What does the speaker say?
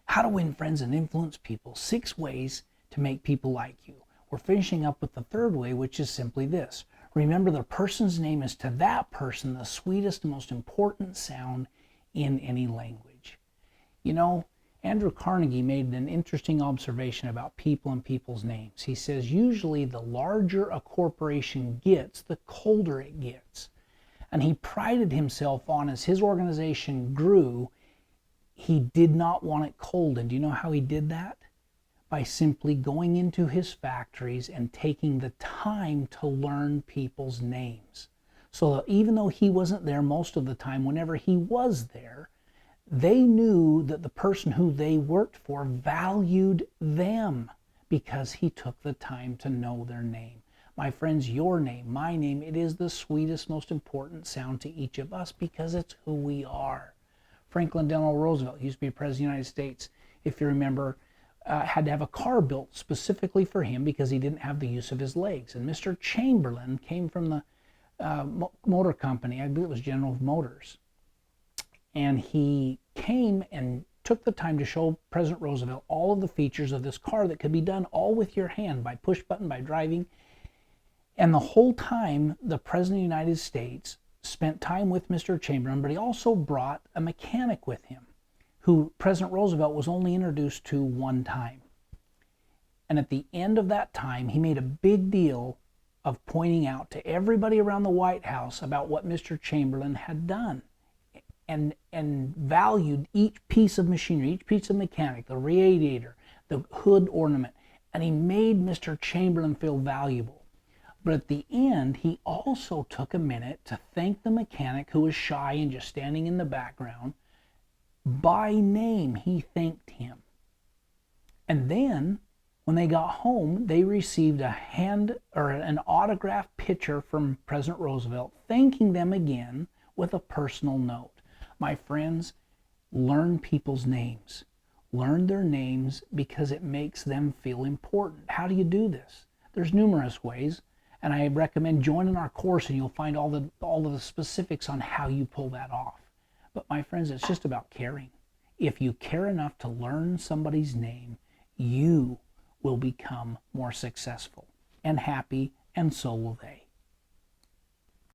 How to win friends and influence people. 6 ways to make people like you. We're finishing up with the third way, which is simply this. Remember, the person's name is to that person the sweetest, most important sound in any language. You know, Andrew Carnegie made an interesting observation about people and people's names. He says usually the larger a corporation gets, the colder it gets. And he prided himself on, as his organization grew, he did not want it cold. And do you know how he did that? By simply going into his factories and taking the time to learn people's names. So that even though he wasn't there most of the time, whenever he was there, they knew that the person who they worked for valued them because he took the time to know their name. My friends, your name, my name, it is the sweetest, most important sound to each of us because it's who we are. Franklin Delano Roosevelt used to be President of the United States, if you remember, had to have a car built specifically for him because he didn't have the use of his legs. And Mr. Chamberlain came from the motor company, I believe it was General Motors. And he came and took the time to show President Roosevelt all of the features of this car that could be done all with your hand, by push button, by driving. And the whole time, the President of the United States spent time with Mr. Chamberlain, but he also brought a mechanic with him, who President Roosevelt was only introduced to one time. And at the end of that time, he made a big deal of pointing out to everybody around the White House about what Mr. Chamberlain had done, and valued each piece of machinery, each piece of mechanic, the radiator, the hood ornament, and he made Mr. Chamberlain feel valuable. But at the end, he also took a minute to thank the mechanic, who was shy and just standing in the background. By name, he thanked him. And then, when they got home, they received an autographed picture from President Roosevelt, thanking them again with a personal note. My friends, learn people's names. Learn their names because it makes them feel important. How do you do this? There's numerous ways, and I recommend joining our course, and you'll find all of the specifics on how you pull that off. But my friends, it's just about caring. If you care enough to learn somebody's name, you will become more successful and happy, and so will they.